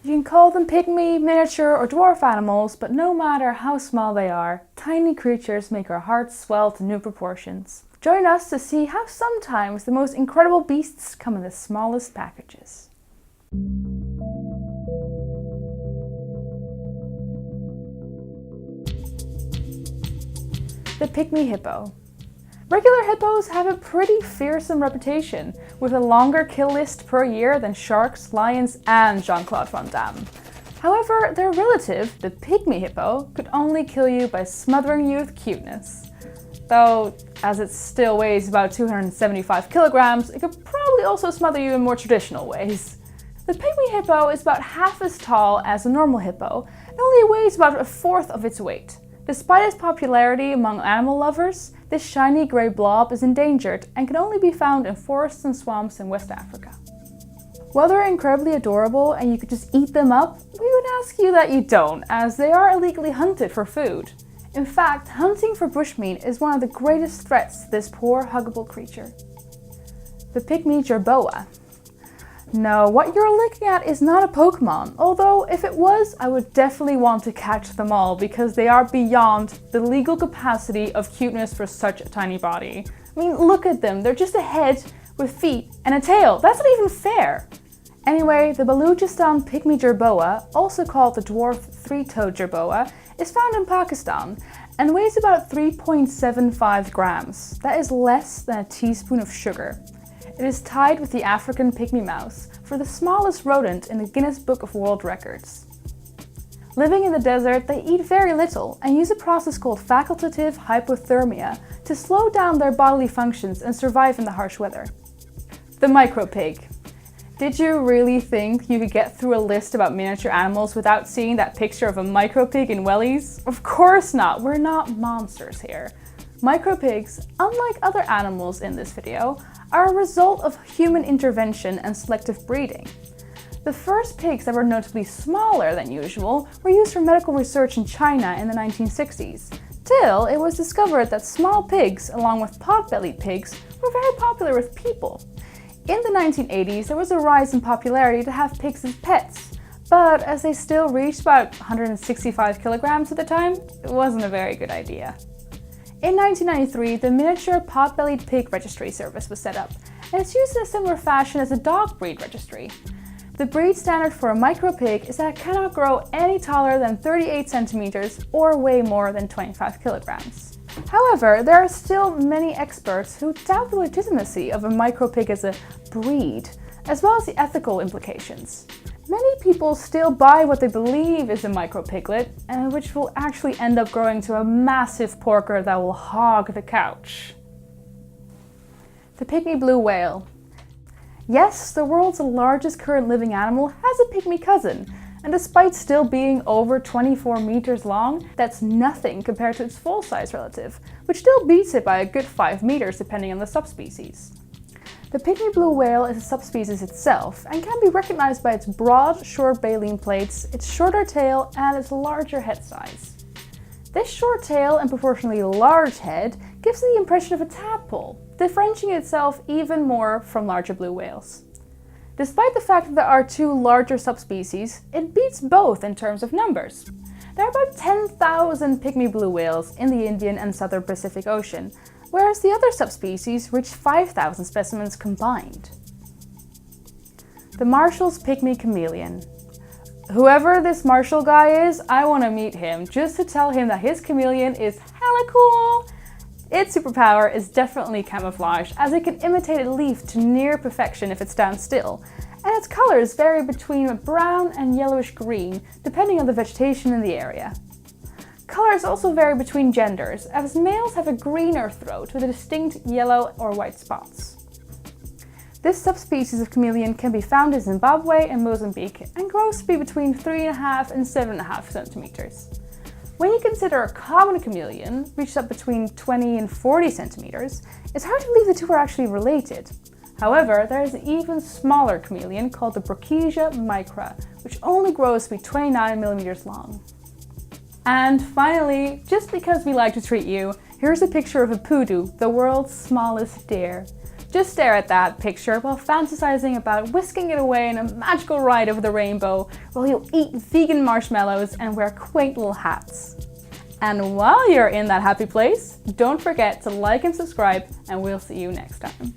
You can call them pygmy, miniature, or dwarf animals, but no matter how small they are, tiny creatures make our hearts swell to new proportions. Join us to see how sometimes the most incredible beasts come in the smallest packages. The Pygmy Hippo. Regular hippos have a pretty fearsome reputation, with a longer kill list per year than sharks, lions, and Jean-Claude Van Damme. However, their relative, the Pygmy Hippo, could only kill you by smothering you with cuteness. Though, as it still weighs about 275 kilograms, it could probably also smother you in more traditional ways. The Pygmy Hippo is about half as tall as a normal hippo, and only weighs about a fourth of its weight. Despite its popularity among animal lovers, this shiny grey blob is endangered and can only be found in forests and swamps in West Africa. While they're incredibly adorable and you could just eat them up, we would ask you that you don't, as they are illegally hunted for food. In fact, hunting for bushmeat is one of the greatest threats to this poor, huggable creature. The Pygmy Jerboa. No, what you're looking at is not a Pokemon, although if it was, I would definitely want to catch them all because they are beyond the legal capacity of cuteness for such a tiny body. I mean, look at them, they're just a head with feet and a tail. That's not even fair. Anyway, the Balochistan Pygmy Jerboa, also called the dwarf three-toed jerboa, is found in Pakistan and weighs about 3.75 grams. That is less than a teaspoon of sugar. It is tied with the African pygmy mouse for the smallest rodent in the Guinness Book of World Records. Living in the desert, they eat very little and use a process called facultative hypothermia to slow down their bodily functions and survive in the harsh weather. The micropig. Did you really think you could get through a list about miniature animals without seeing that picture of a micropig in wellies? Of course not, we're not monsters here. Micropigs, unlike other animals in this video, are a result of human intervention and selective breeding. The first pigs that were notably smaller than usual were used for medical research in China in the 1960s, till it was discovered that small pigs, along with pot-bellied pigs, were very popular with people. In the 1980s, there was a rise in popularity to have pigs as pets, but as they still reached about 165 kilograms at the time, it wasn't a very good idea. In 1993, the Miniature Pot-Bellied Pig Registry Service was set up, and it's used in a similar fashion as a dog breed registry. The breed standard for a micropig is that it cannot grow any taller than 38 centimeters or weigh more than 25 kilograms. However, there are still many experts who doubt the legitimacy of a micropig as a breed, as well as the ethical implications. Many people still buy what they believe is a micropiglet, and which will actually end up growing to a massive porker that will hog the couch. The Pygmy blue whale. Yes, the world's largest current living animal has a pygmy cousin, and despite still being over 24 meters long, that's nothing compared to its full-size relative, which still beats it by a good 5 meters depending on the subspecies. The Pygmy blue whale is a subspecies itself and can be recognized by its broad, short baleen plates, its shorter tail, and its larger head size. This short tail and proportionally large head gives the impression of a tadpole, differentiating itself even more from larger blue whales. Despite the fact that there are 2 larger subspecies, it beats both in terms of numbers. There are about 10,000 Pygmy blue whales in the Indian and Southern Pacific Ocean, whereas the other subspecies reach 5,000 specimens combined. The Marshall's Pygmy Chameleon. Whoever this Marshall guy is, I want to meet him just to tell him that his chameleon is hella cool. Its superpower is definitely camouflage, as it can imitate a leaf to near perfection if it stands still, and its colors vary between brown and yellowish green, depending on the vegetation in the area. Colors also vary between genders, as males have a greener throat with distinct yellow or white spots. This subspecies of chameleon can be found in Zimbabwe and Mozambique and grows to be between 3.5 and 7.5 centimeters. When you consider a common chameleon reaches up between 20 and 40 centimeters, it's hard to believe the two are actually related. However, there is an even smaller chameleon called the Brookesia micra, which only grows to be 29 millimeters long. And finally, just because we like to treat you, here's a picture of a poodoo, the world's smallest deer. Just stare at that picture while fantasizing about whisking it away in a magical ride over the rainbow while you eat vegan marshmallows and wear quaint little hats. And while you're in that happy place, don't forget to like and subscribe, and we'll see you next time.